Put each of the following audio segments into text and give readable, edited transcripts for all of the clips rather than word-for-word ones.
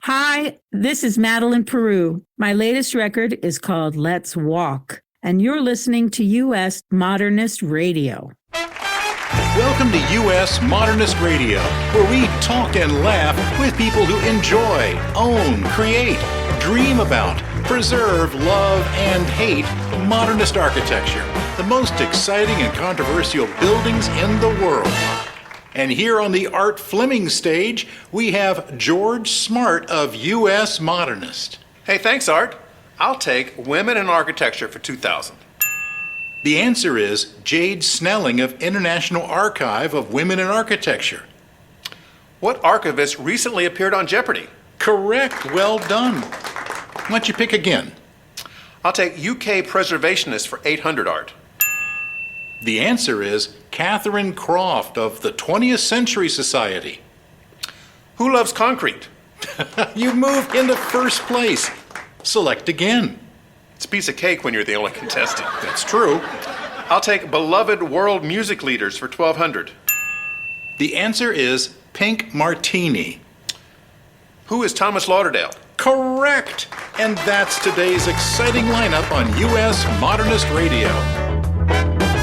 Hi, this is Madeline Peru. My latest record is called Let's Walk, and you're listening to U.S. Modernist Radio. Welcome to U.S. Modernist Radio, where we talk and laugh with people who enjoy, own, create, dream about, preserve, love, and hate modernist architecture, the most exciting and controversial buildings in the world. And here on the Art Fleming stage, we have George Smart of U.S. Modernist. Hey, thanks, Art. I'll take Women in Architecture for 2000. The answer is Jade Snelling of International Archive of Women in Architecture. What archivist recently appeared on Jeopardy? Correct. Well done. Why don't you pick again? I'll take UK Preservationist for 800, Art. The answer is Catherine Croft of the 20th Century Society. Who loves concrete? You moved into first place. Select again. It's a piece of cake when you're the only contestant. That's true. I'll take Beloved World Music Leaders for 1200. The answer is Pink Martini. Who is Thomas Lauderdale? Correct. And that's today's exciting lineup on U.S. Modernist Radio.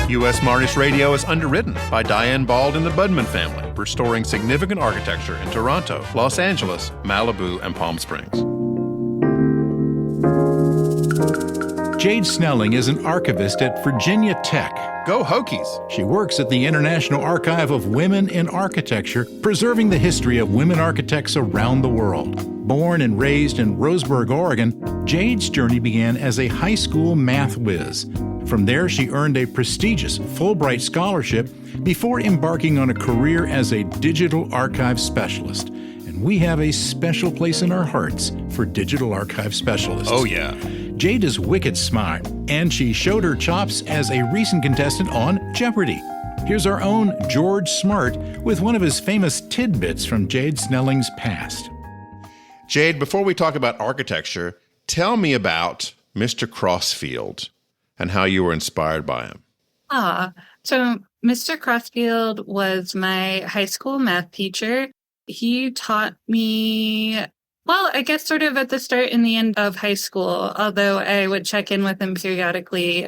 U.S. Modernist Radio is underwritten by Diane Bald and the Budman family, restoring significant architecture in Toronto, Los Angeles, Malibu, and Palm Springs. Jade Snelling is an archivist at Virginia Tech. Go Hokies! She works at the International Archive of Women in Architecture, preserving the history of women architects around the world. Born and raised in Roseburg, Oregon, Jade's journey began as a high school math whiz. From there, she earned a prestigious Fulbright scholarship before embarking on a career as a digital archive specialist. And we have a special place in our hearts for digital archive specialists. Oh, yeah. Jade is wicked smart, and she showed her chops as a recent contestant on Jeopardy. Here's our own George Smart with one of his famous tidbits from Jade Snelling's past. Jade, before we talk about architecture, tell me about Mr. Crossfield and how you were inspired by him. So Mr. Crossfield was my high school math teacher. He taught me, well, I guess sort of at the start and the end of high school, although I would check in with him periodically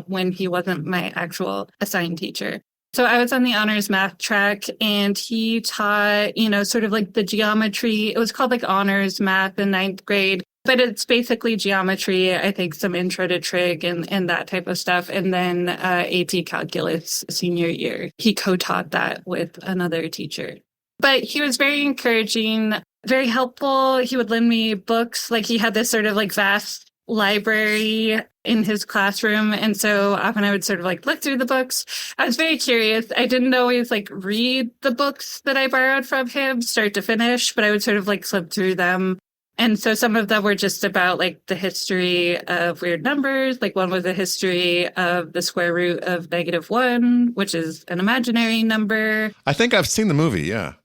when he wasn't my actual assigned teacher. So I was on the honors math track, and he taught, sort of like the geometry. It was called like honors math in ninth grade. But it's basically geometry, I think some intro to trig and that type of stuff. And then AP calculus senior year. He co-taught that with another teacher. But he was very encouraging, very helpful. He would lend me books. Like he had this sort of like vast library in his classroom. And so often I would sort of like look through the books. I was very curious. I didn't always like read the books that I borrowed from him start to finish, but I would sort of like flip through them. And so some of them were just about like the history of weird numbers. Like one was a history of the square root of -1, which is an imaginary number. I think I've seen the movie, yeah.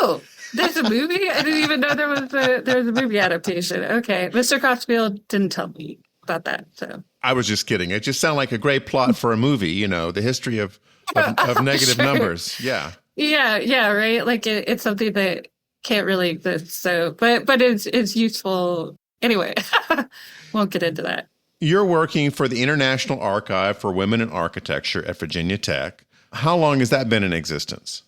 Oh, there's a movie? I didn't even know there was a movie adaptation. Okay. Mr. Crossfield didn't tell me about that. So I was just kidding. It just sounded like a great plot for a movie, the history of negative Sure. numbers. Yeah. Yeah, right? Like it's something that can't really exist. So, but it's useful. Anyway, won't get into that. You're working for the International Archive for Women in Architecture at Virginia Tech. How long has that been in existence?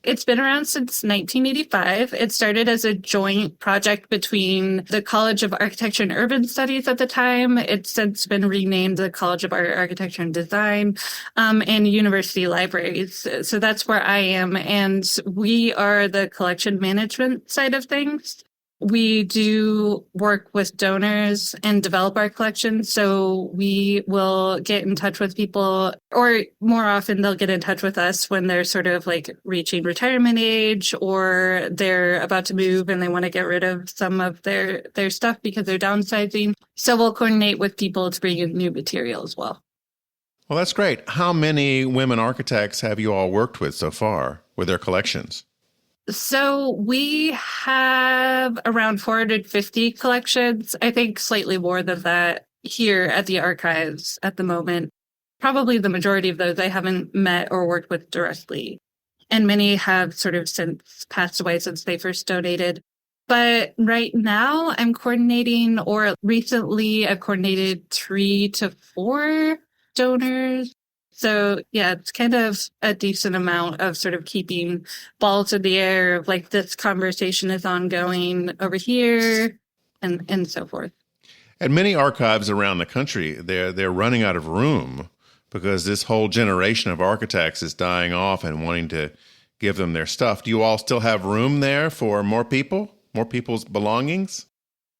It's been around since 1985. It started as a joint project between the College of Architecture and Urban Studies at the time. It's since been renamed the College of Art, Architecture, and Design, and university libraries. So that's where I am. And we are the collection management side of things. We do work with donors and develop our collections. So we will get in touch with people, or more often they'll get in touch with us when they're sort of like reaching retirement age, or they're about to move and they want to get rid of some of their stuff because they're downsizing. So we'll coordinate with people to bring in new material as well. Well, that's great. How many women architects have you all worked with so far with their collections? So we have around 450 collections. I think slightly more than that here at the archives at the moment. Probably the majority of those I haven't met or worked with directly. And many have sort of since passed away since they first donated. But right now I'm coordinating, or recently I've coordinated 3 to 4 donors. So yeah, it's kind of a decent amount of sort of keeping balls in the air of like, this conversation is ongoing over here and so forth. At many archives around the country, they're running out of room because this whole generation of architects is dying off and wanting to give them their stuff. Do you all still have room there for more people, more people's belongings?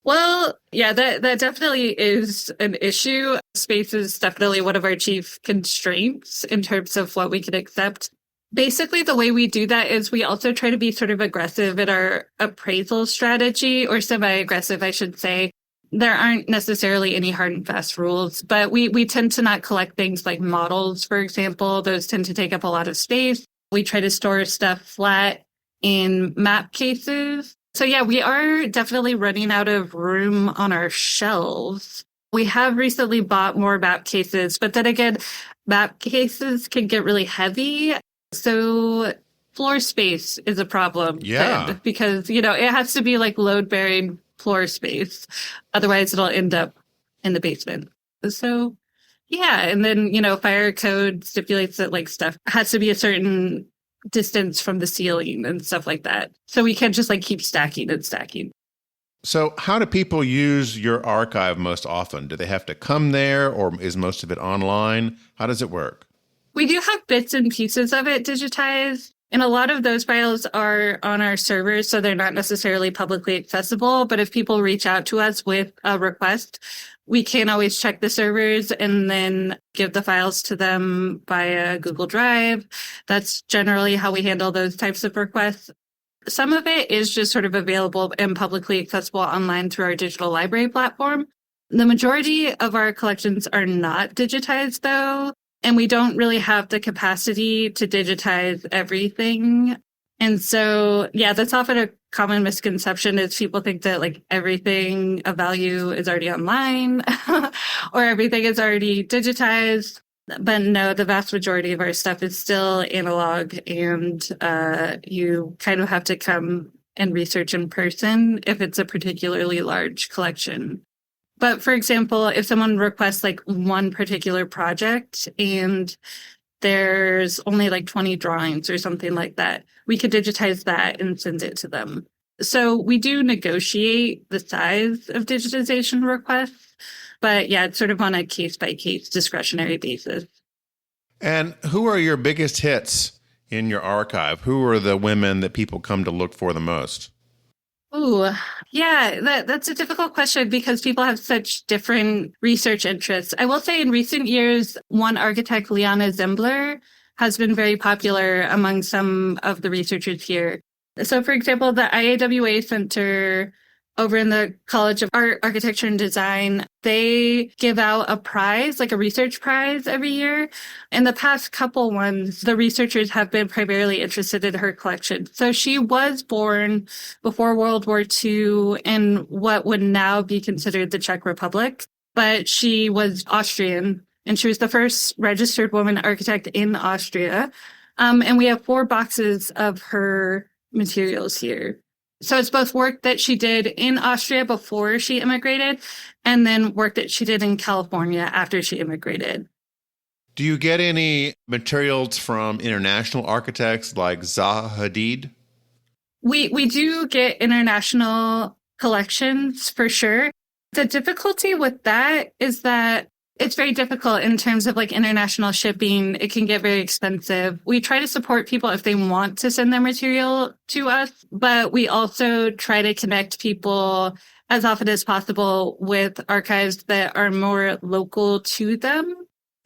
Well, yeah, that definitely is an issue. Space is definitely one of our chief constraints in terms of what we can accept. Basically, the way we do that is we also try to be sort of aggressive in our appraisal strategy, or semi-aggressive, I should say. There aren't necessarily any hard and fast rules, but we tend to not collect things like models, for example. Those tend to take up a lot of space. We try to store stuff flat in map cases. So yeah, we are definitely running out of room on our shelves. We have recently bought more map cases, but then again, map cases can get really heavy. So floor space is a problem. Yeah. Then, because, it has to be like load-bearing floor space. Otherwise, it'll end up in the basement. So yeah, and then, fire code stipulates that like stuff has to be a certain distance from the ceiling and stuff like that. So we can't just like keep stacking and stacking. So how do people use your archive most often? Do they have to come there, or is most of it online? How does it work? We do have bits and pieces of it digitized, and a lot of those files are on our servers, so they're not necessarily publicly accessible. But if people reach out to us with a request, we can always check the servers and then give the files to them via Google Drive. That's generally how we handle those types of requests. Some of it is just sort of available and publicly accessible online through our digital library platform. The majority of our collections are not digitized, though, and we don't really have the capacity to digitize everything. And so, yeah, that's often a common misconception is people think that like everything of value is already online or everything is already digitized. But no, the vast majority of our stuff is still analog, and you kind of have to come and research in person if it's a particularly large collection. But for example, if someone requests like one particular project and there's only like 20 drawings or something like that, we could digitize that and send it to them. So we do negotiate the size of digitization requests, but yeah, it's sort of on a case-by-case discretionary basis. And who are your biggest hits in your archive? Who are the women that people come to look for the most? Ooh, yeah, that's a difficult question because people have such different research interests. I will say in recent years, one architect, Liana Zembler, has been very popular among some of the researchers here. So, for example, the IAWA Center over in the College of Art, Architecture, and Design, they give out a prize, like a research prize every year. In the past couple ones, the researchers have been primarily interested in her collection. So she was born before World War II in what would now be considered the Czech Republic, but she was Austrian, and she was the first registered woman architect in Austria. And we have 4 boxes of her materials here. So it's both work that she did in Austria before she immigrated and then work that she did in California after she immigrated. Do you get any materials from international architects like Zaha Hadid? We do get international collections for sure. The difficulty with that is that it's very difficult in terms of like international shipping. It can get very expensive. We try to support people if they want to send their material to us, but we also try to connect people as often as possible with archives that are more local to them.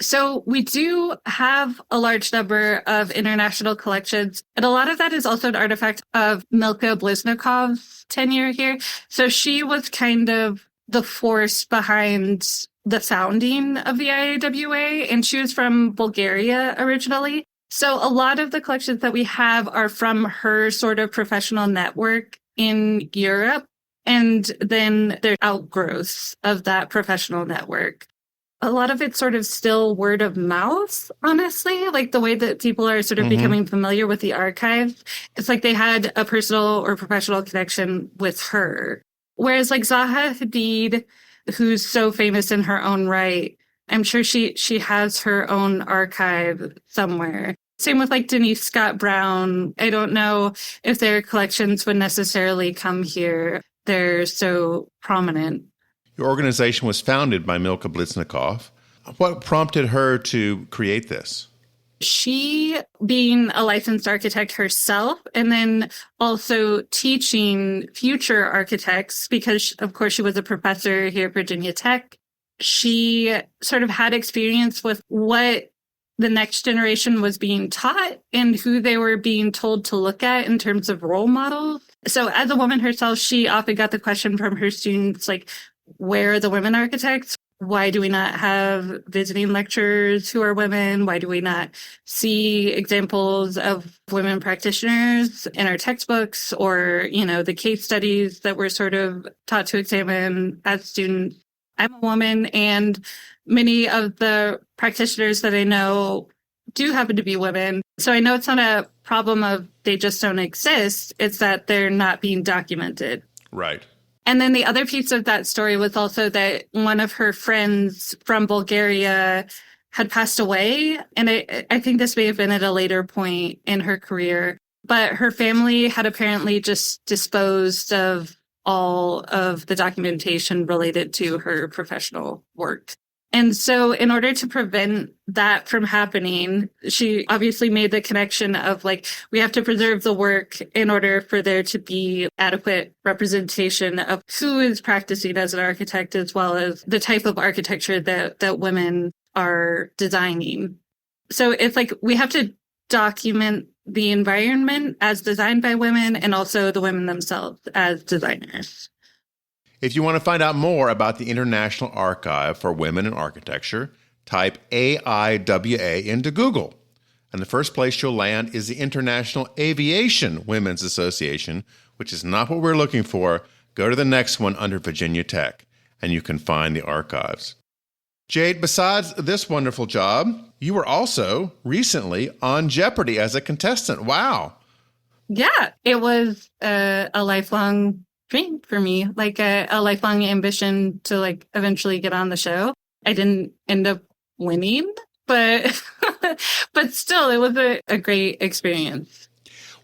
So we do have a large number of international collections, and a lot of that is also an artifact of Milka Bliznikov's tenure here. So she was kind of the force behind the founding of the IAWA, and she was from Bulgaria originally. So a lot of the collections that we have are from her sort of professional network in Europe, and then they're outgrowths of that professional network. a lot of it's sort of still word of mouth, honestly, like the way that people are sort of becoming familiar with the archive. It's like they had a personal or professional connection with her. Whereas like Zaha Hadid, who's so famous in her own right, I'm sure she has her own archive somewhere. Same with like Denise Scott Brown. I don't know if their collections would necessarily come here. They're so prominent. Your organization was founded by Milka Blitznikoff. What prompted her to create this? She, being a licensed architect herself, and then also teaching future architects, because of course she was a professor here at Virginia Tech, she sort of had experience with what the next generation was being taught and who they were being told to look at in terms of role models. So as a woman herself, she often got the question from her students, like, where are the women architects? Why do we not have visiting lecturers who are women? Why do we not see examples of women practitioners in our textbooks or, you know, the case studies that we're sort of taught to examine as students? I'm a woman, and many of the practitioners that I know do happen to be women. So I know it's not a problem of they just don't exist. It's that they're not being documented. Right. And then the other piece of that story was also that one of her friends from Bulgaria had passed away. And I think this may have been at a later point in her career. But her family had apparently just disposed of all of the documentation related to her professional work. And so in order to prevent that from happening, she obviously made the connection of like, we have to preserve the work in order for there to be adequate representation of who is practicing as an architect, as well as the type of architecture that women are designing. So it's like, we have to document the environment as designed by women and also the women themselves as designers. If you want to find out more about the International Archive for Women in Architecture, type AIWA into Google. And the first place you'll land is the International Aviation Women's Association, which is not what we're looking for. Go to the next one under Virginia Tech, and you can find the archives. Jade, besides this wonderful job, you were also recently on Jeopardy as a contestant. Wow. Yeah, it was a lifelong dream for me, like a lifelong ambition to like eventually get on the show. I didn't end up winning, but but still, it was a great experience.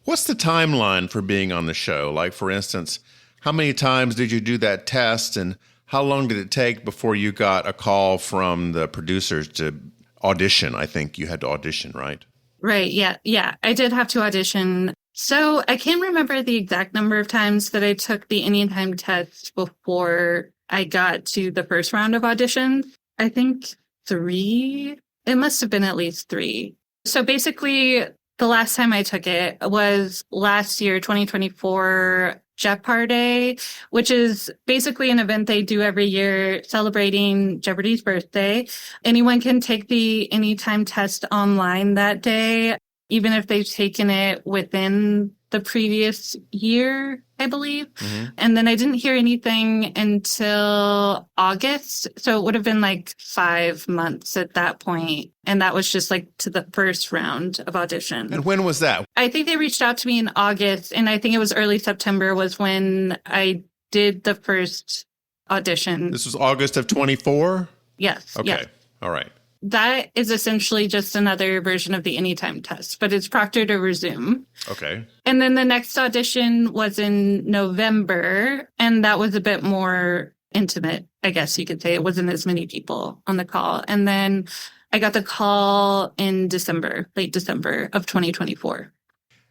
What's the timeline for being on the show? Like, for instance, how many times did you do that test, and how long did it take before you got a call from the producers to audition? I think you had to audition, right? Right. Yeah. I did have to audition. So I can't remember the exact number of times that I took the Anytime test before I got to the first round of auditions. I think 3. It must have been at least 3. So basically, the last time I took it was last year, 2024, Jeopardy, which is basically an event they do every year celebrating Jeopardy's birthday. Anyone can take the Anytime test online that day, even if they've taken it within the previous year, I believe. Mm-hmm. And then I didn't hear anything until August. So it would have been like 5 months at that point. And that was just like to the first round of audition. And when was that? I think they reached out to me in August. And I think it was early September was when I did the first audition. This was August of 24? Yes. Okay. Yes. All right. That is essentially just another version of the Anytime test, but it's proctored over Zoom. Okay. And then the next audition was in November, and that was a bit more intimate, I guess you could say. It wasn't as many people on the call. And then I got the call in December, late December of 2024.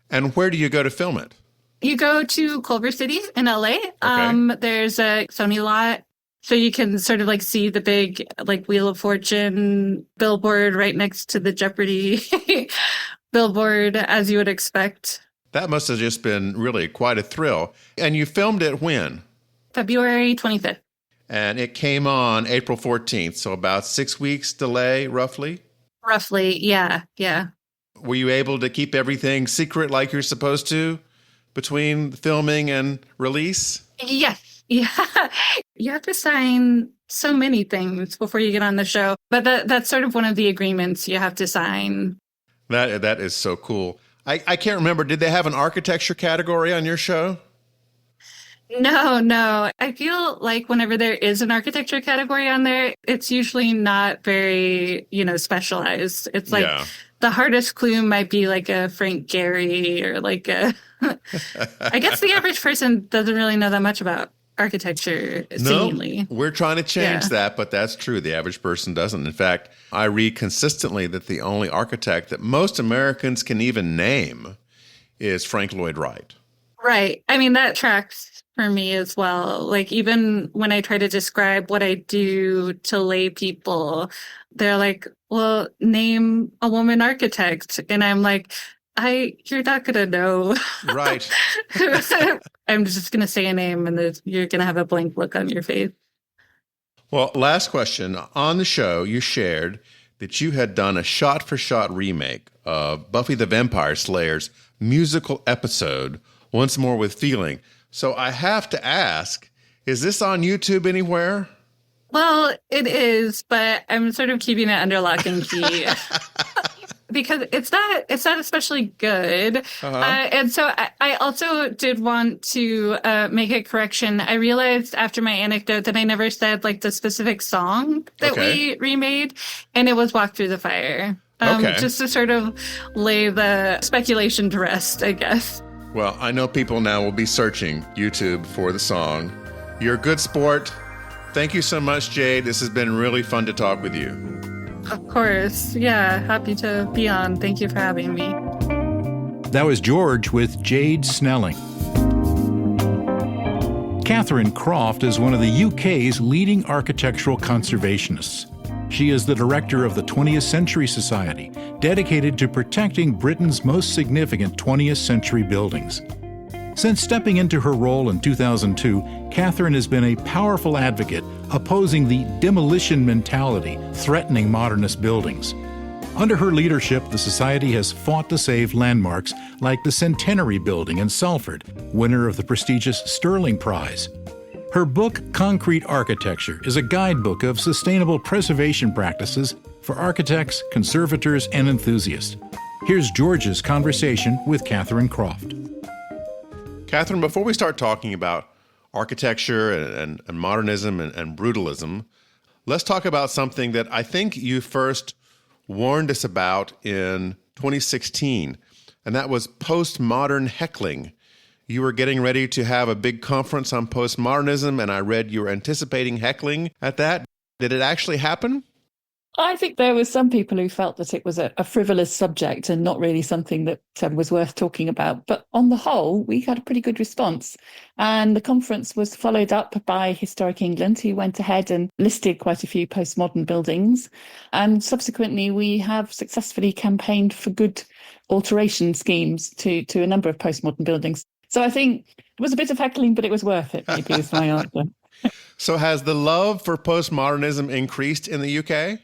And where do you go to film it? You go to Culver City in LA. Okay. There's a Sony lot. So you can sort of like see the big like Wheel of Fortune billboard right next to the Jeopardy billboard, as you would expect. That must have just been really quite a thrill. And you filmed it when? February 25th. And it came on April 14th, so about 6 weeks delay, roughly? Roughly, yeah. Were you able to keep everything secret like you're supposed to between filming and release? Yeah, you have to sign so many things before you get on the show. But that's sort of one of the agreements you have to sign. That is so cool. I can't remember. Did they have an architecture category on your show? No. I feel like whenever there is an architecture category on there, it's usually not very, specialized. It's like the hardest clue might be like a Frank Gehry or like a. I guess the average person doesn't really know that much about architecture, seemingly. No, we're trying to change that, but that's true. The average person doesn't. In fact, I read consistently that the only architect that most Americans can even name is Frank Lloyd Wright. Right. I mean, that tracks for me as well. Like, even when I try to describe what I do to lay people, they're like, well, name a woman architect. And I'm like, you're not going to know. Right. I'm just going to say a name and you're going to have a blank look on your face. Well, last question. On the show, you shared that you had done a shot-for-shot remake of Buffy the Vampire Slayer's musical episode, Once More with Feeling. So I have to ask, is this on YouTube anywhere? Well, it is, but I'm sort of keeping it under lock and key. Because it's not especially good. And so I also did want to make a correction. I realized after my anecdote that I never said like the specific song that we remade, and it was Walk Through the Fire. Just to sort of lay the speculation to rest, I guess. Well, I know people now will be searching YouTube for the song. You're a good sport. Thank you so much, Jade. This has been really fun to talk with you. Of course. Yeah, happy to be on. Thank you for having me. That was George with Jade Snelling. Catherine Croft is one of the UK's leading architectural conservationists. She is the director of the 20th Century Society, dedicated to protecting Britain's most significant 20th century buildings. Since stepping into her role in 2002, Catherine has been a powerful advocate opposing the demolition mentality threatening modernist buildings. Under her leadership, the Society has fought to save landmarks like the Centenary Building in Salford, winner of the prestigious Sterling Prize. Her book, Concrete Architecture, is a guidebook of sustainable preservation practices for architects, conservators, and enthusiasts. Here's George's conversation with Catherine Croft. Catherine, before we start talking about architecture and modernism and brutalism, let's talk about something that I think you first warned us about in 2016, and that was postmodern heckling. You were getting ready to have a big conference on postmodernism, and I read you were anticipating heckling at that. Did it actually happen? I think there were some people who felt that it was a frivolous subject and not really something that was worth talking about. But on the whole, we had a pretty good response. And the conference was followed up by Historic England, who went ahead and listed quite a few postmodern buildings. And subsequently, we have successfully campaigned for good alteration schemes to a number of postmodern buildings. So I think it was a bit of heckling, but it was worth it, maybe is my answer. So has the love for postmodernism increased in the UK?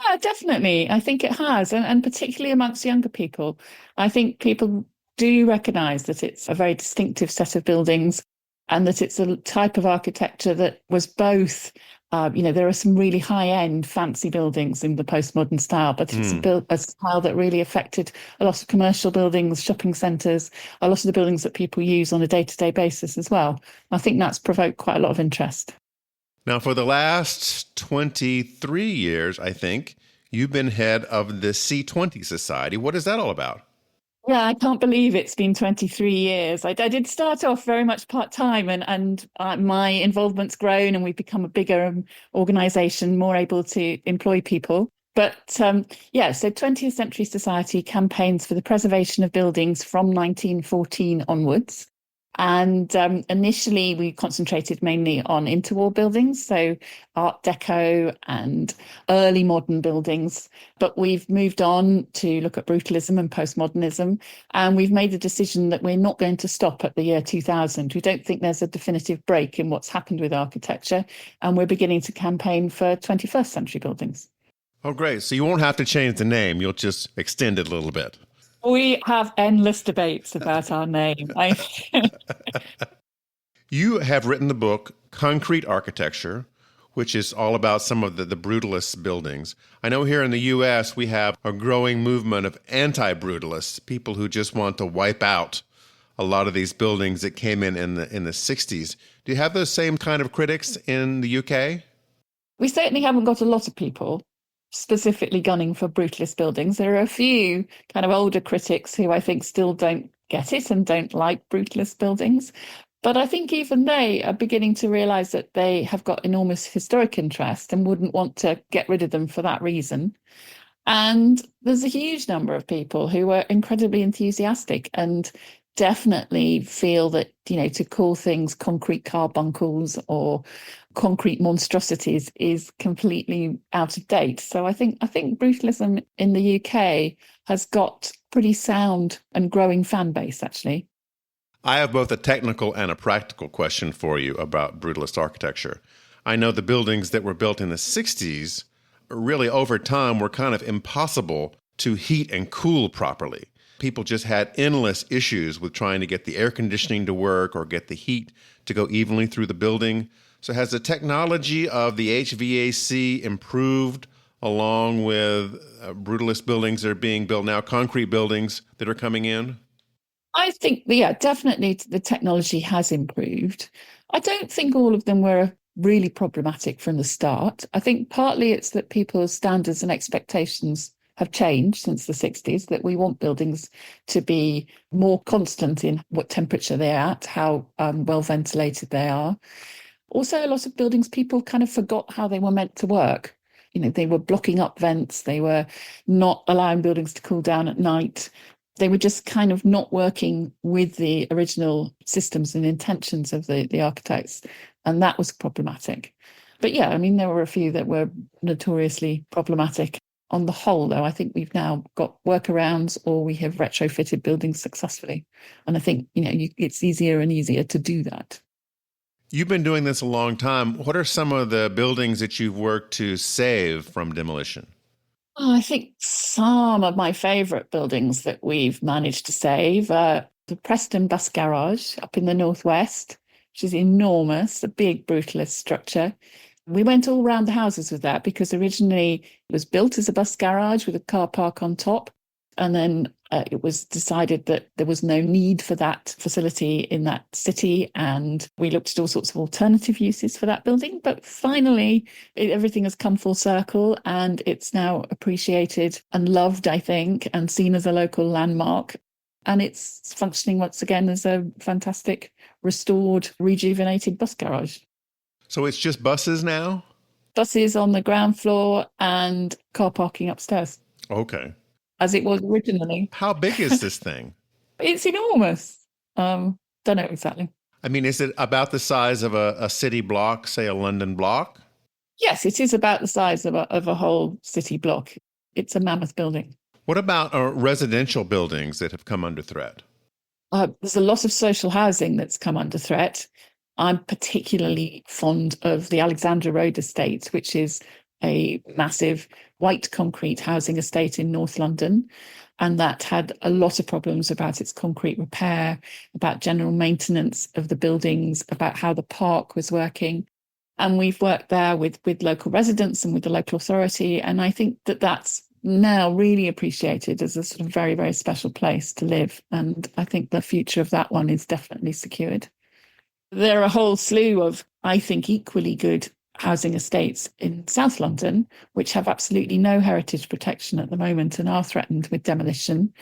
Yeah, definitely. I think it has, and particularly amongst younger people. I think people do recognise that it's a very distinctive set of buildings and that it's a type of architecture that was both, there are some really high-end fancy buildings in the postmodern style, but it's a style that really affected a lot of commercial buildings, shopping centres, a lot of the buildings that people use on a day-to-day basis as well. I think that's provoked quite a lot of interest. Now, for the last 23 years, I think, you've been head of the C20 Society. What is that all about? Yeah, I can't believe it's been 23 years. I did start off very much part-time and my involvement's grown and we've become a bigger organisation, more able to employ people. But so 20th Century Society campaigns for the preservation of buildings from 1914 onwards. And initially, we concentrated mainly on interwar buildings, so Art Deco and early modern buildings. But we've moved on to look at brutalism and postmodernism. And we've made the decision that we're not going to stop at the year 2000. We don't think there's a definitive break in what's happened with architecture. And we're beginning to campaign for 21st century buildings. Oh, great. So you won't have to change the name. You'll just extend it a little bit. We have endless debates about our name. You have written the book Concrete Architecture, which is all about some of the brutalist buildings. I know here in the U.S. we have a growing movement of anti-brutalists, people who just want to wipe out a lot of these buildings that came in the 60s. Do you have those same kind of critics in the UK? We certainly haven't got a lot of people specifically gunning for brutalist buildings. There are a few kind of older critics who I think still don't get it and don't like brutalist buildings. But I think even they are beginning to realise that they have got enormous historic interest and wouldn't want to get rid of them for that reason. And there's a huge number of people who are incredibly enthusiastic and definitely feel that, to call things concrete carbuncles or concrete monstrosities is completely out of date. So I think brutalism in the UK has got pretty sound and growing fan base, actually. I have both a technical and a practical question for you about brutalist architecture. I know the buildings that were built in the 60s really over time were kind of impossible to heat and cool properly. People just had endless issues with trying to get the air conditioning to work or get the heat to go evenly through the building. So has the technology of the HVAC improved along with brutalist buildings that are being built now, concrete buildings that are coming in? I think, definitely the technology has improved. I don't think all of them were really problematic from the start. I think partly it's that people's standards and expectations have changed since the 60s, that we want buildings to be more constant in what temperature they're at, how well ventilated they are. Also, a lot of buildings, people kind of forgot how they were meant to work. They were blocking up vents, they were not allowing buildings to cool down at night. They were just kind of not working with the original systems and intentions of the architects. And that was problematic. But there were a few that were notoriously problematic. On the whole, though, I think we've now got workarounds or we have retrofitted buildings successfully. And I think, it's easier and easier to do that. You've been doing this a long time. What are some of the buildings that you've worked to save from demolition? I think some of my favourite buildings that we've managed to save are the Preston Bus Garage up in the northwest, which is enormous, a big brutalist structure. We went all around the houses with that because originally it was built as a bus garage with a car park on top. And then it was decided that there was no need for that facility in that city. And we looked at all sorts of alternative uses for that building. But finally, everything has come full circle and it's now appreciated and loved, I think, and seen as a local landmark. And it's functioning once again as a fantastic, restored, rejuvenated bus garage. So it's just buses now? Buses on the ground floor and car parking upstairs. Okay. As it was originally. How big is this thing? It's enormous. Don't know exactly. Is it about the size of a city block, say a London block? Yes, it is about the size of a whole city block. It's a mammoth building. What about residential buildings that have come under threat? There's a lot of social housing that's come under threat. I'm particularly fond of the Alexandra Road estate, which is a massive white concrete housing estate in North London. And that had a lot of problems about its concrete repair, about general maintenance of the buildings, about how the park was working. And we've worked there with local residents and with the local authority. And I think that that's now really appreciated as a sort of very, very special place to live. And I think the future of that one is definitely secured. There are a whole slew of, I think, equally good housing estates in South London, which have absolutely no heritage protection at the moment and are threatened with demolition,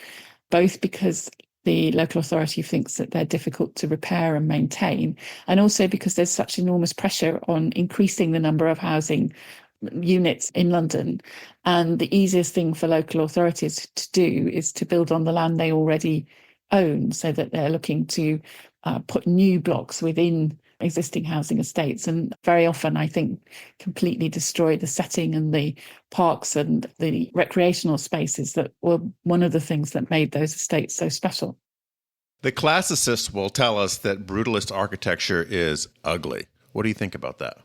both because the local authority thinks that they're difficult to repair and maintain, and also because there's such enormous pressure on increasing the number of housing units in London. And the easiest thing for local authorities to do is to build on the land they already own, so that they're looking to put new blocks within existing housing estates, and very often, I think, completely destroy the setting and the parks and the recreational spaces that were one of the things that made those estates so special. The classicists will tell us that brutalist architecture is ugly. What do you think about that?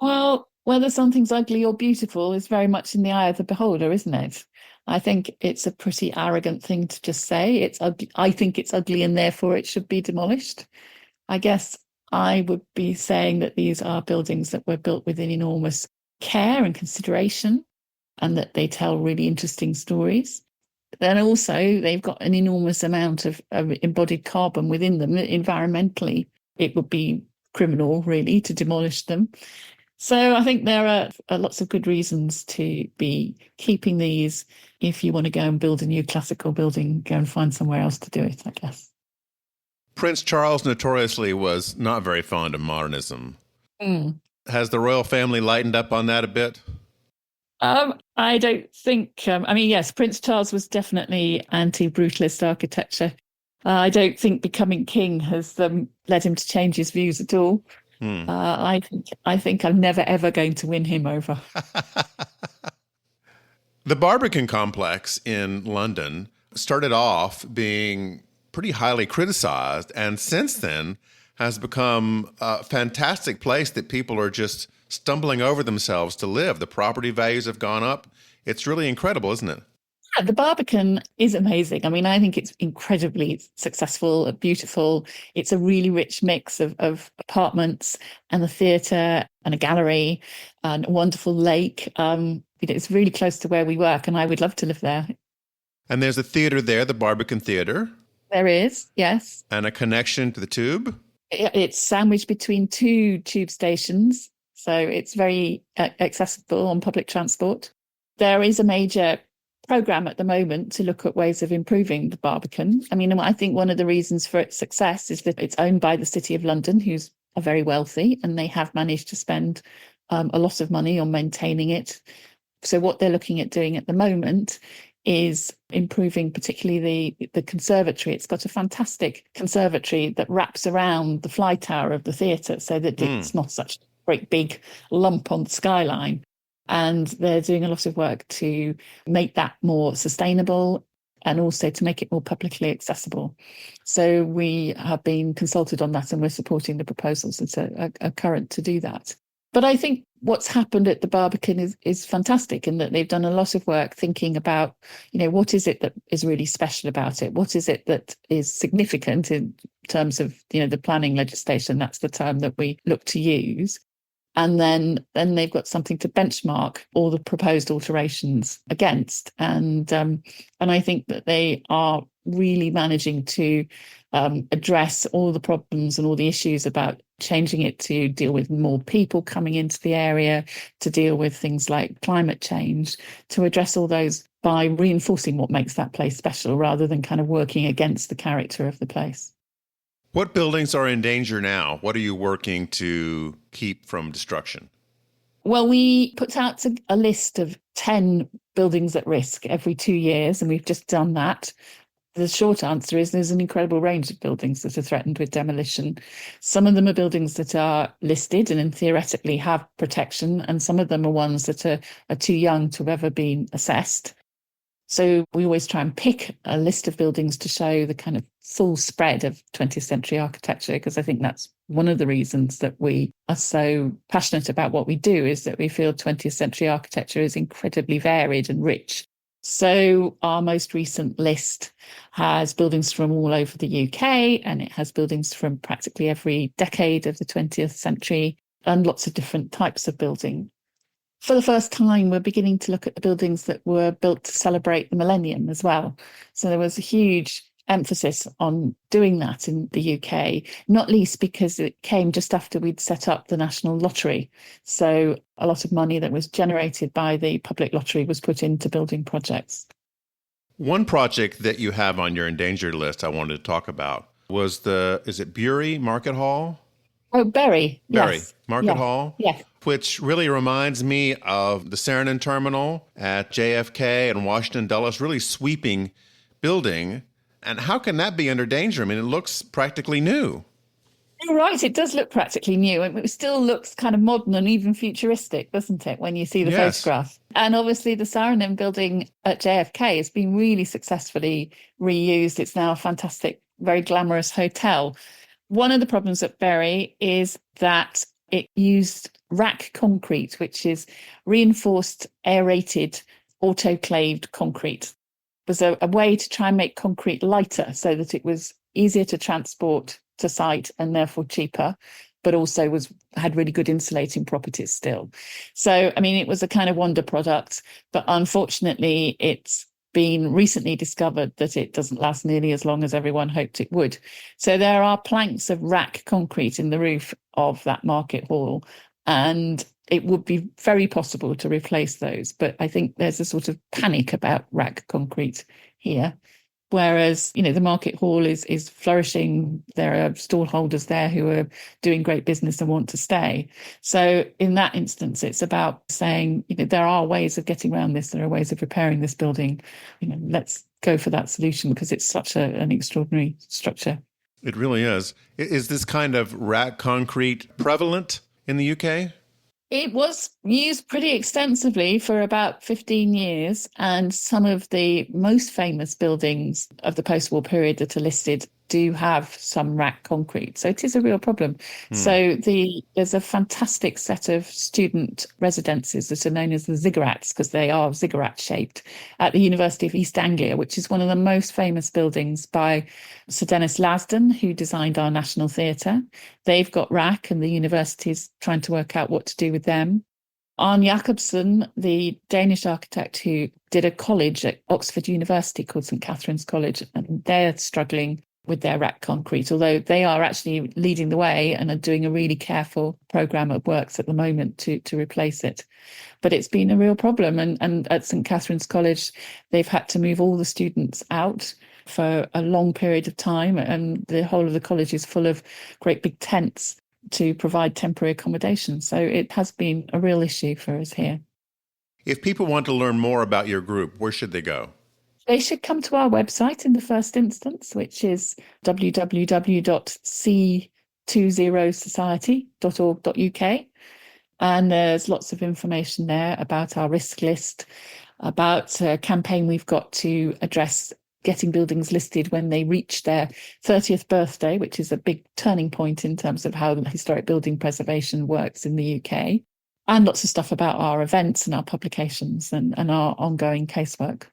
Well, whether something's ugly or beautiful is very much in the eye of the beholder, isn't it? I think it's a pretty arrogant thing to just say it's ugly. I think it's ugly and therefore it should be demolished. I guess I would be saying that these are buildings that were built with an enormous care and consideration, and that they tell really interesting stories. Then also they've got an enormous amount of embodied carbon within them. Environmentally, it would be criminal really to demolish them. So I think there are lots of good reasons to be keeping these. If you want to go and build a new classical building, go and find somewhere else to do it, I guess. Prince Charles notoriously was not very fond of modernism. Has the royal family lightened up on that a bit? I don't think, yes, Prince Charles was definitely anti-brutalist architecture. I don't think becoming king has led him to change his views at all. I think I'm never, ever going to win him over. The Barbican complex in London started off being pretty highly criticized, and since then has become a fantastic place that people are just stumbling over themselves to live. The property values have gone up. It's really incredible, isn't it? Yeah, the Barbican is amazing. I mean, I think it's incredibly successful, beautiful. It's a really rich mix of apartments and a theatre and a gallery and a wonderful lake. It's really close to where we work, and I would love to live there. And there's a theatre there, the Barbican Theatre. There is, yes. And a connection to the Tube. It's sandwiched between two tube stations, so it's very accessible on public transport. There is a major programme at the moment to look at ways of improving the Barbican. I mean, I think one of the reasons for its success is that it's owned by the City of London, who's are very wealthy, and they have managed to spend a lot of money on maintaining it. So what they're looking at doing at the moment is improving particularly the conservatory. It's got a fantastic conservatory that wraps around the fly tower of the theatre so that it's not such a great big lump on the skyline. And they're doing a lot of work to make that more sustainable and also to make it more publicly accessible. So we have been consulted on that, and we're supporting the proposals that are current to do that. But I think what's happened at the Barbican is fantastic, in that they've done a lot of work thinking about, what is it that is really special about it? What is it that is significant in terms of, the planning legislation? That's the term that we look to use. And then they've got something to benchmark all the proposed alterations against. And I think that they are really managing to address all the problems and all the issues about changing it to deal with more people coming into the area, to deal with things like climate change, to address all those by reinforcing what makes that place special rather than kind of working against the character of the place. What buildings are in danger now? What are you working to keep from destruction? Well, we put out a list of 10 buildings at risk every 2 years, and we've just done that. The short answer is there's an incredible range of buildings that are threatened with demolition. Some of them are buildings that are listed and theoretically have protection, and some of them are ones that are too young to have ever been assessed. So we always try and pick a list of buildings to show the kind of full spread of 20th century architecture, because I think that's one of the reasons that we are so passionate about what we do, is that we feel 20th century architecture is incredibly varied and rich. So our most recent list has buildings from all over the UK, and it has buildings from practically every decade of the 20th century and lots of different types of building. For the first time, we're beginning to look at the buildings that were built to celebrate the millennium as well. So there was a huge emphasis on doing that in the UK, not least because it came just after we'd set up the National Lottery. So a lot of money that was generated by the public lottery was put into building projects. One project that you have on your endangered list I wanted to talk about was is it Bury Market Hall? Oh, Bury. Yes. Market Hall. Yes. Which really reminds me of the Saarinen Terminal at JFK and Washington Dulles, really sweeping building. And how can that be under danger? I mean, it looks practically new. You're right, it does look practically new. It still looks kind of modern and even futuristic, doesn't it, when you see the photograph? And obviously the Saarinen building at JFK has been really successfully reused. It's now a fantastic, very glamorous hotel. One of the problems at Bury is that it used rack concrete, which is reinforced, aerated, autoclaved concrete. It was a way to try and make concrete lighter so that it was easier to transport to site and therefore cheaper, but also had really good insulating properties still. So, I mean, it was a kind of wonder product, but unfortunately, it's been recently discovered that it doesn't last nearly as long as everyone hoped it would. So there are planks of rack concrete in the roof of that market hall, and it would be very possible to replace those. But I think there's a sort of panic about rack concrete here. Whereas, the market hall is flourishing. There are stall holders there who are doing great business and want to stay. So in that instance, it's about saying, there are ways of getting around this. There are ways of repairing this building. Let's go for that solution because it's such an extraordinary structure. It really is. Is this kind of rack concrete prevalent in the UK? It was used pretty extensively for about 15 years, and some of the most famous buildings of the post-war period that are listed do have some rack concrete. So it is a real problem. So there's a fantastic set of student residences that are known as the ziggurats, because they are ziggurat shaped, at the University of East Anglia, which is one of the most famous buildings by Sir Dennis Lasdon, who designed our National Theatre. They've got rack, and the university's trying to work out what to do with them. Arne Jacobsen, the Danish architect who did a college at Oxford University called St Catherine's College, and they're struggling with their rack concrete, although they are actually leading the way and are doing a really careful programme of works at the moment to replace it. But it's been a real problem. And at St Catherine's College, they've had to move all the students out for a long period of time. And the whole of the college is full of great big tents to provide temporary accommodation. So it has been a real issue for us here. If people want to learn more about your group, where should they go? They should come to our website in the first instance, which is www.c20society.org.uk. And there's lots of information there about our risk list, about a campaign we've got to address getting buildings listed when they reach their 30th birthday, which is a big turning point in terms of how historic building preservation works in the UK. And lots of stuff about our events and our publications and our ongoing casework.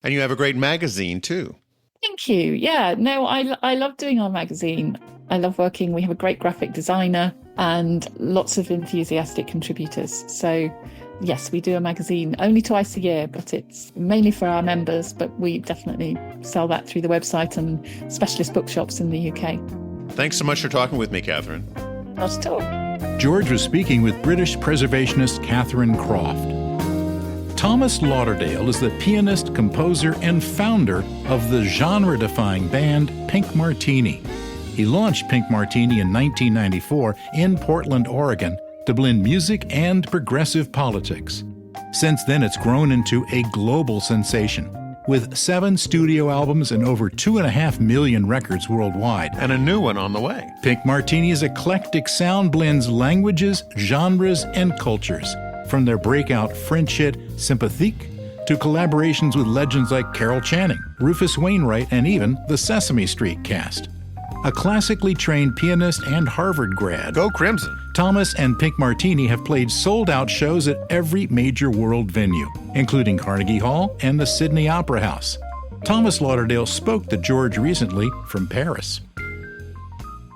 And you have a great magazine, too. Thank you. Yeah, no, I love doing our magazine. I love working. We have a great graphic designer and lots of enthusiastic contributors. So, yes, we do a magazine only twice a year, but it's mainly for our members. But we definitely sell that through the website and specialist bookshops in the UK. Thanks so much for talking with me, Catherine. Not at all. George was speaking with British preservationist Catherine Croft. Thomas Lauderdale is the pianist, composer, and founder of the genre-defying band Pink Martini. He launched Pink Martini in 1994 in Portland, Oregon, to blend music and progressive politics. Since then, it's grown into a global sensation, with 7 studio albums and over 2.5 million records worldwide. And a new one on the way. Pink Martini's eclectic sound blends languages, genres, and cultures, from their breakout French hit Sympathique to collaborations with legends like Carol Channing, Rufus Wainwright, and even the Sesame Street cast. A classically trained pianist and Harvard grad, Go Crimson! Thomas and Pink Martini have played sold-out shows at every major world venue, including Carnegie Hall and the Sydney Opera House. Thomas Lauderdale spoke to George recently from Paris.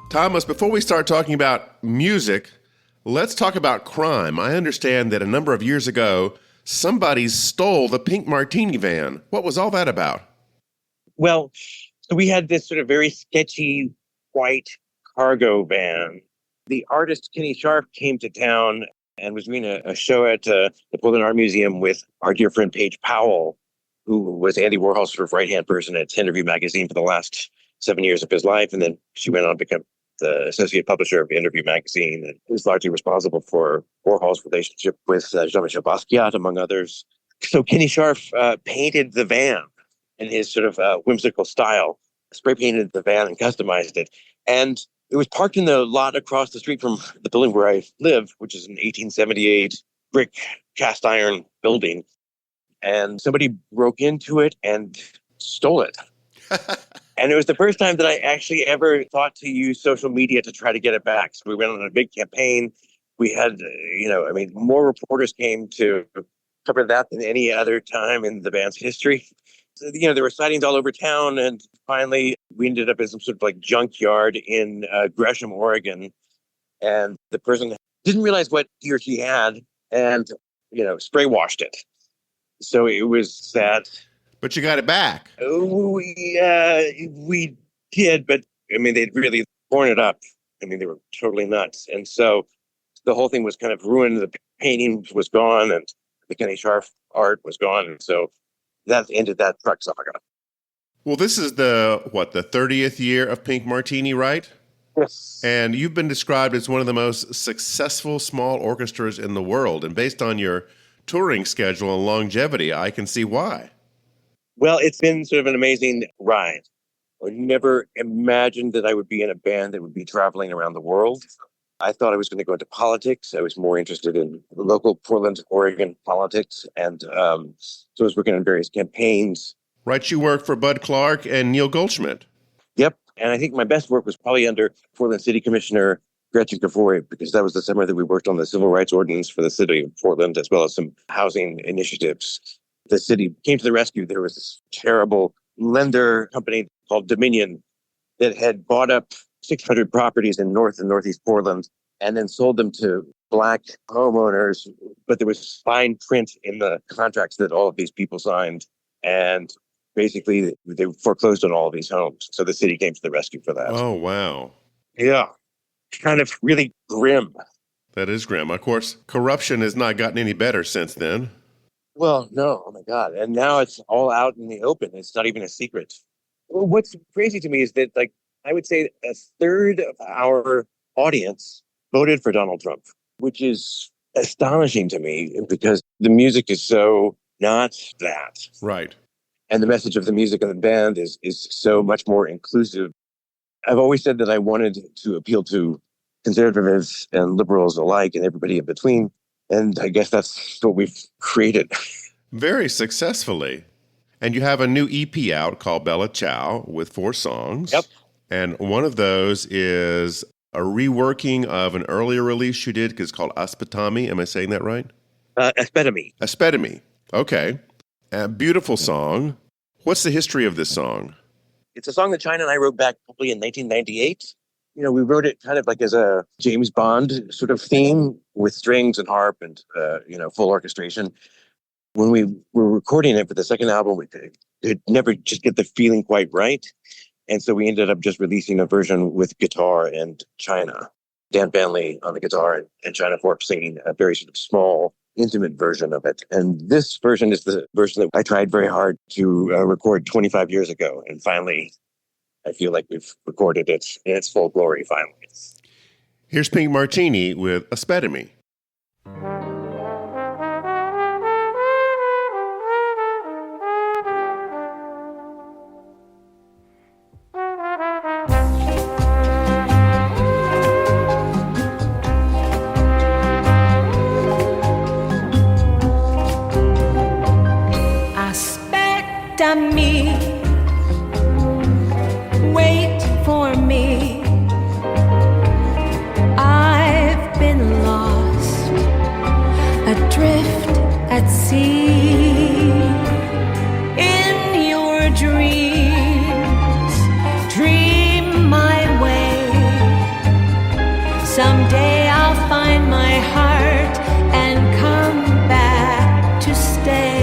Thomas, before we start talking about music, let's talk about crime. I understand that a number of years ago, somebody stole the Pink Martini van. What was all that about? Well, so we had this sort of very sketchy white cargo van. The artist Kenny Sharp came to town and was doing a show at the Portland Art Museum with our dear friend Paige Powell, who was Andy Warhol's sort of right-hand person at Interview magazine for the last 7 years of his life. And then she went on to become the associate publisher of Interview magazine, and was largely responsible for Warhol's relationship with Jean-Michel Basquiat, among others. So Kenny Sharp painted the van in his sort of whimsical style, spray painted the van and customized it. And it was parked in the lot across the street from the building where I live, which is an 1878 brick cast iron building. And somebody broke into it and stole it. And it was the first time that I actually ever thought to use social media to try to get it back. So we went on a big campaign. We had, more reporters came to cover that than any other time in the band's history. there were sightings all over town, and finally we ended up in some sort of like junkyard in Gresham, Oregon, and the person didn't realize what he or she had, and spray washed it. So it was sad. But you got it back. We did, but I mean, they'd really torn it up. I mean, they were totally nuts, and so the whole thing was kind of ruined. The painting was gone, and the Kenny Scharf art was gone, and so that ended that truck saga. Well, this is the 30th year of Pink Martini, right? Yes. And you've been described as one of the most successful small orchestras in the world. And based on your touring schedule and longevity, I can see why. Well, it's been sort of an amazing ride. I never imagined that I would be in a band that would be traveling around the world. I thought I was going to go into politics. I was more interested in local Portland, Oregon politics. And so I was working on various campaigns. Right, you work for Bud Clark and Neil Goldschmidt. Yep. And I think my best work was probably under Portland City Commissioner Gretchen Kavoy, because that was the summer that we worked on the Civil Rights Ordinance for the city of Portland, as well as some housing initiatives. The city came to the rescue. There was this terrible lender company called Dominion that had bought up 600 properties in North and Northeast Portland and then sold them to Black homeowners. But there was fine print in the contracts that all of these people signed. And basically, they foreclosed on all of these homes. So the city came to the rescue for that. Oh, wow. Yeah. Kind of really grim. That is grim. Of course, corruption has not gotten any better since then. Well, no. Oh, my God. And now it's all out in the open. It's not even a secret. Well, what's crazy to me is that, I would say a third of our audience voted for Donald Trump, which is astonishing to me because the music is so not that. Right. And the message of the music and the band is so much more inclusive. I've always said that I wanted to appeal to conservatives and liberals alike and everybody in between. And I guess that's what we've created. Very successfully. And you have a new EP out called Bella Ciao with 4 songs. Yep. And one of those is a reworking of an earlier release you did. It's called Aspetami. Am I saying that right? Aspetami. Aspetami. Okay. A beautiful song. What's the history of this song? It's a song that China and I wrote back probably in 1998. We wrote it kind of like as a James Bond sort of theme with strings and harp and, full orchestration. When we were recording it for the second album, we could never just get the feeling quite right. And so we ended up just releasing a version with guitar and China. Dan Banley on the guitar and China Thorpe singing a very sort of small, intimate version of it. And this version is the version that I tried very hard to record 25 years ago. And finally, I feel like we've recorded it in its full glory finally. Here's Pink Martini with Aspetami. Me, wait for me. I've been lost, adrift at sea. In your dreams, dream my way. Someday I'll find my heart and come back to stay.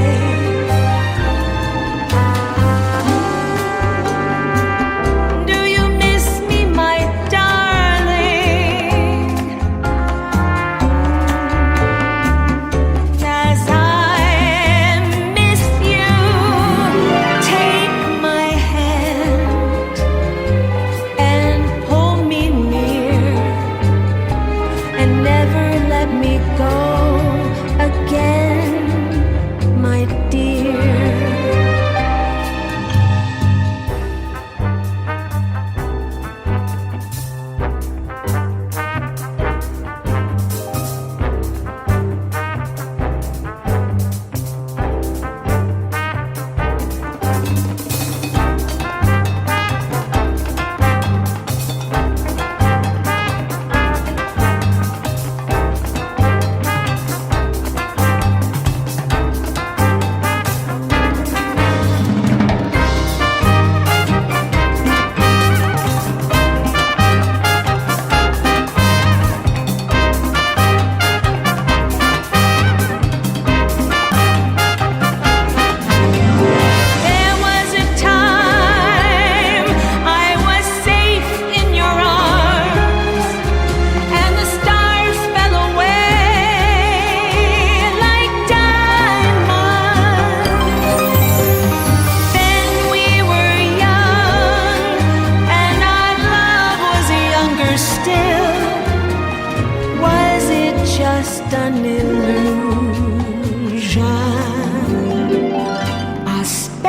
just an illusion. Aspettami,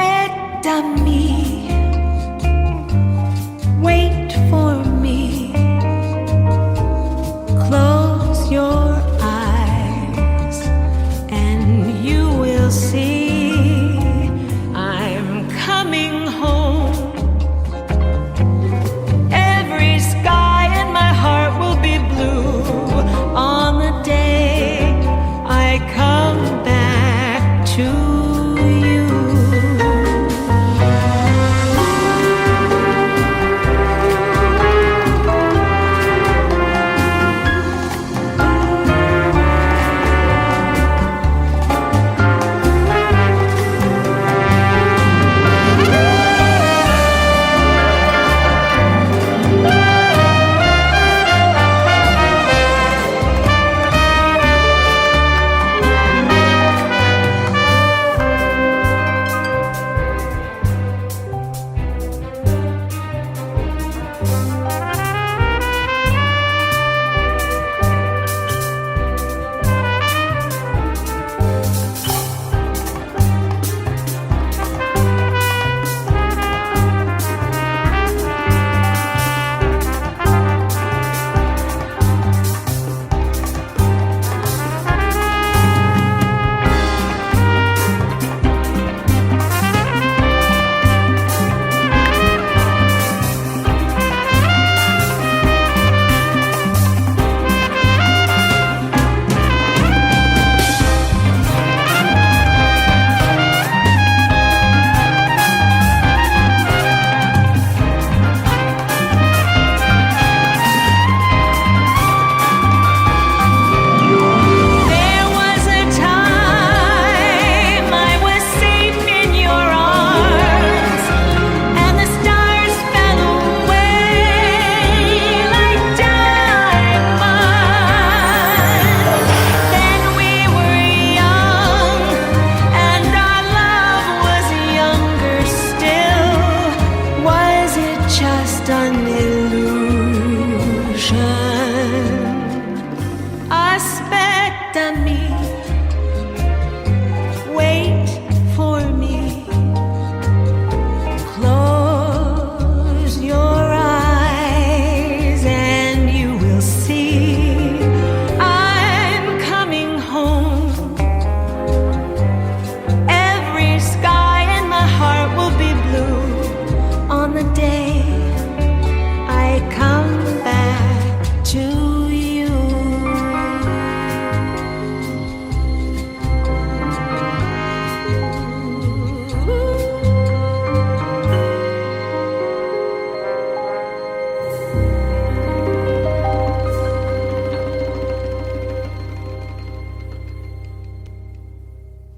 wait for me. Close your eyes and you will see I'm coming home. Every sky in my heart will be blue on the day I come back to you.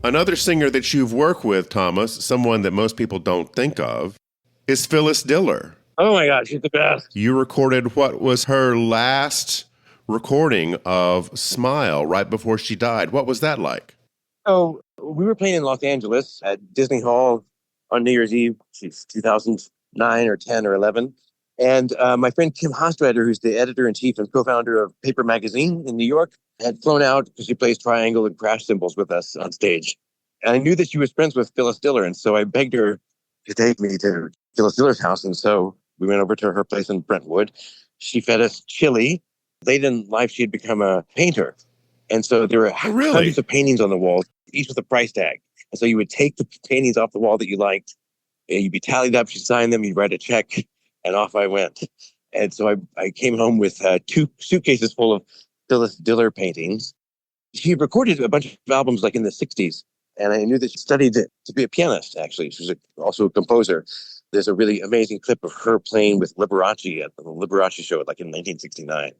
Another singer that you've worked with, Thomas, someone that most people don't think of, is Phyllis Diller. Oh my God, she's the best. You recorded what was her last recording of Smile right before she died. What was that like? Oh, we were playing in Los Angeles at Disney Hall on New Year's Eve, 2009 or 10 or 11. And my friend Kim Hostreiter, who's the editor-in-chief and co-founder of Paper Magazine in New York, had flown out because she plays triangle and crash cymbals with us on stage. And I knew that she was friends with Phyllis Diller, and so I begged her to take me to Phyllis Diller's house. And so we went over to her place in Brentwood. She fed us chili. Late in life, she had become a painter. And so there were hundreds of paintings on the walls, each with a price tag. And so you would take the paintings off the wall that you liked, and you'd be tallied up, she'd sign them, you'd write a check, and off I went. And so I came home with 2 suitcases full of Phyllis Diller paintings. She recorded a bunch of albums like in the 60s. And I knew that she studied to be a pianist, actually. She was also a composer. There's a really amazing clip of her playing with Liberace at the Liberace show like in 1969.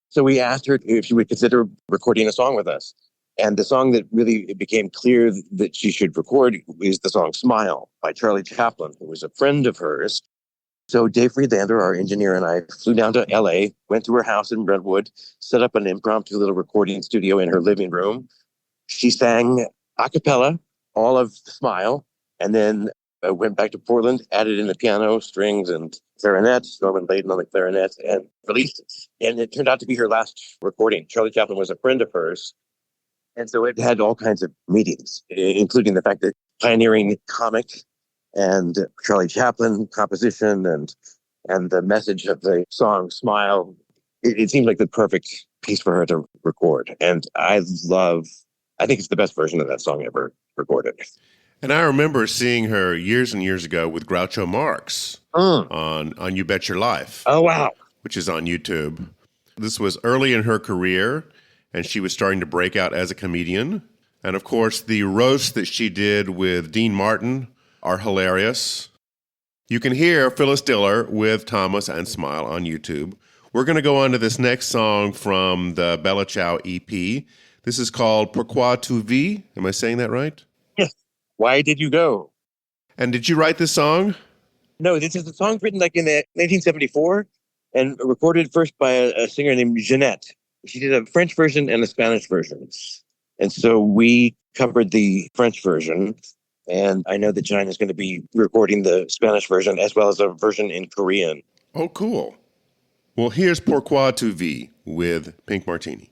So we asked her if she would consider recording a song with us. And the song that really it became clear that she should record is the song Smile by Charlie Chaplin, who was a friend of hers. So Dave Friedlander, our engineer, and I flew down to LA, went to her house in Brentwood, set up an impromptu little recording studio in her living room. She sang a cappella, all of Smile, and then went back to Portland, added in the piano, strings, and clarinet, Norman Layden on the clarinet, and released it. And it turned out to be her last recording. Charlie Chaplin was a friend of hers. And so it had all kinds of meanings, including the fact that pioneering comic and Charlie Chaplin composition and the message of the song Smile, it seemed like the perfect piece for her to record. And I think it's the best version of that song ever recorded. And I remember seeing her years and years ago with Groucho Marx on You Bet Your Life. Oh, wow. Which is on YouTube. This was early in her career, and she was starting to break out as a comedian. And of course, the roasts that she did with Dean Martin are hilarious. You can hear Phyllis Diller with Thomas and Smile on YouTube. We're going to go on to this next song from the Bella Ciao EP. This is called Pourquoi tu vis? Am I saying that right? Yes. Why did you go? And did you write this song? No, this is a song written like in 1974 and recorded first by a singer named Jeanette. She did a French version and a Spanish version. And so we covered the French version. And I know that Jine is going to be recording the Spanish version as well as a version in Korean. Oh, cool. Well, here's Pourquoi tu vis with Pink Martini.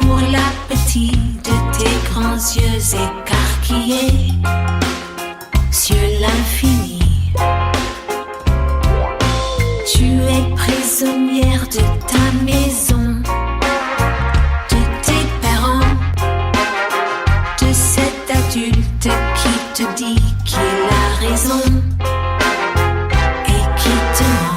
Pour l'appétit de tes grands yeux écarquillés sur l'infini. Tu es prisonnière de ta maison, de tes parents, de cet adulte qui te dit qu'il a raison et qui te ment.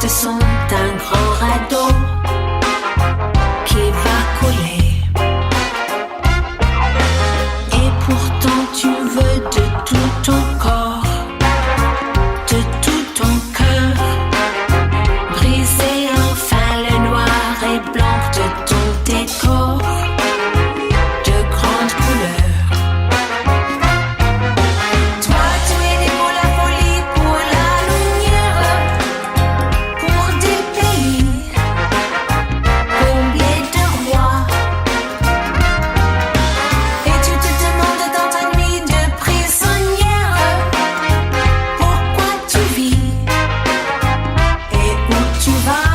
Sont un grand radeau qui va couler. Et pourtant tu veux de tout ton corps, de tout ton cœur, briser enfin le noir et blanc de ton décor de grandes couleurs. Toi tu es né pour la folie, pour la lumière, pour des pays comblés de rois. Et tu te demandes dans ta nuit de prisonnière pourquoi tu vis et où tu vas.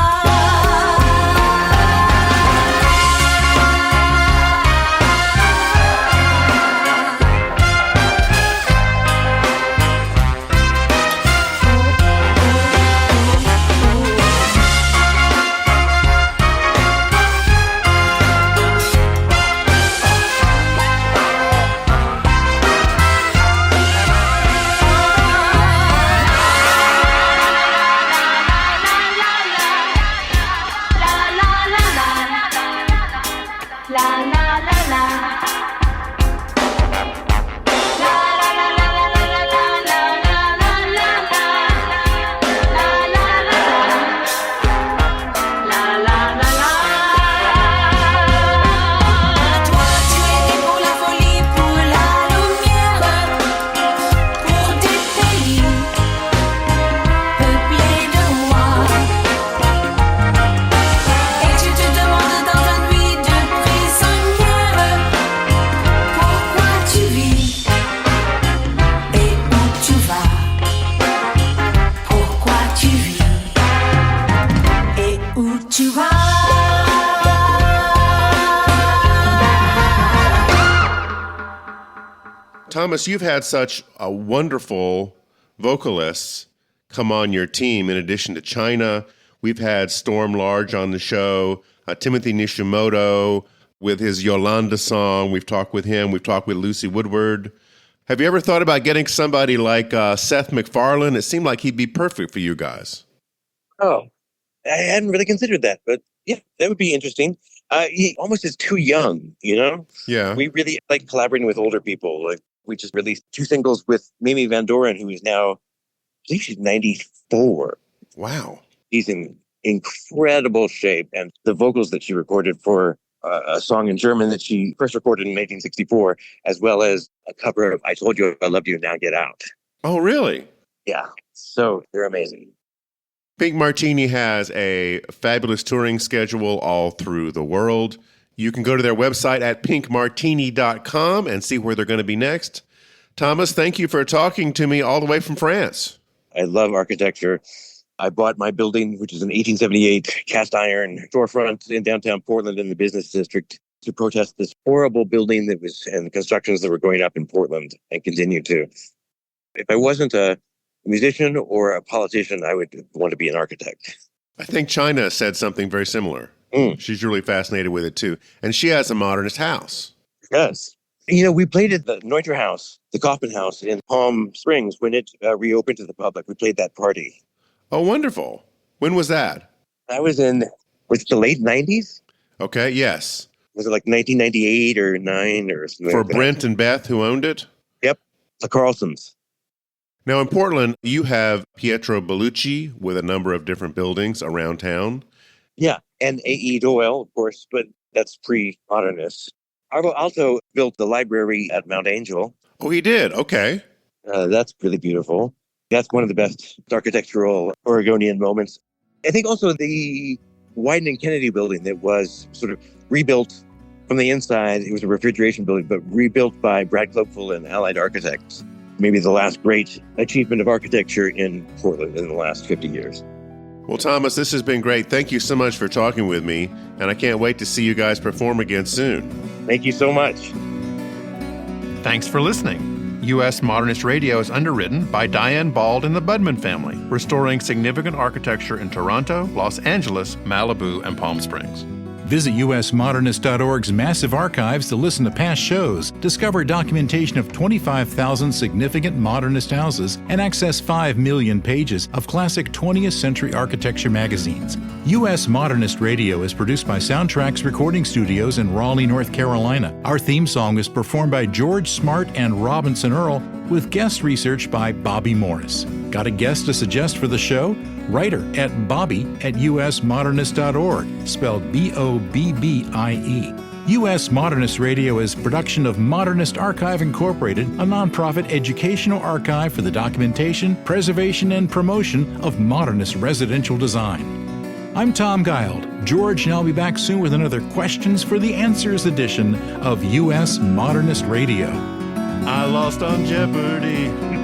Thomas, you've had such a wonderful vocalists come on your team. In addition to China, we've had Storm Large on the show, Timothy Nishimoto with his Yolanda song. We've talked with him. We've talked with Lucy Woodward. Have you ever thought about getting somebody like Seth MacFarlane? It seemed like he'd be perfect for you guys. Oh, I hadn't really considered that, but yeah, that would be interesting. He almost is too young, you know? Yeah. We really like collaborating with older people. Like, we just released 2 singles with Mimi Van Doren, who is now, I think she's 94. Wow. She's in incredible shape. And the vocals that she recorded for a song in German that she first recorded in 1964, as well as a cover of I Told You I Loved You, Now Get Out. Oh, really? Yeah. So they're amazing. Pink Martini has a fabulous touring schedule all through the world. You can go to their website at pinkmartini.com and see where they're going to be next. Thomas, thank you for talking to me all the way from France. I love architecture. I bought my building, which is an 1878 cast iron storefront in downtown Portland in the business district, to protest this horrible building that was and constructions that were going up in Portland and continue to. If I wasn't a musician or a politician, I would want to be an architect. I think China said something very similar. She's really fascinated with it too. And she has a modernist house. Yes. You know, we played at the Neuter House, the Kaufman House in Palm Springs when it reopened to the public. We played that party. Oh, wonderful. When was that? That was was it the late 90s? Okay, yes. Was it like 1998 or 9 or something? For like Brent and Beth, who owned it? Yep, the Carlsons. Now in Portland, you have Pietro Bellucci with a number of different buildings around town. Yeah, and A.E. Doyle, of course, but that's pre-modernist. Arlo Alto built the library at Mount Angel. Oh, he did? Okay. That's really beautiful. That's one of the best architectural Oregonian moments. I think also the Wyden and Kennedy building that was sort of rebuilt from the inside. It was a refrigeration building, but rebuilt by Brad Clopeful and Allied Architects. Maybe the last great achievement of architecture in Portland in the last 50 years. Well, Thomas, this has been great. Thank you so much for talking with me, and I can't wait to see you guys perform again soon. Thank you so much. Thanks for listening. U.S. Modernist Radio is underwritten by Diane Bald and the Budman family, restoring significant architecture in Toronto, Los Angeles, Malibu, and Palm Springs. Visit usmodernist.org's massive archives to listen to past shows, discover documentation of 25,000 significant modernist houses, and access 5 million pages of classic 20th century architecture magazines. U.S. Modernist Radio is produced by Soundtracks Recording Studios in Raleigh, North Carolina. Our theme song is performed by George Smart and Robinson Earl, with guest research by Bobby Morris. Got a guest to suggest for the show? Write her at bobby@usmodernist.org, spelled B-O-B-B-I-E. U.S. Modernist Radio is a production of Modernist Archive Incorporated, a nonprofit educational archive for the documentation, preservation, and promotion of modernist residential design. I'm Tom Guild. George and I'll be back soon with another Questions for the Answers edition of U.S. Modernist Radio. I lost on Jeopardy!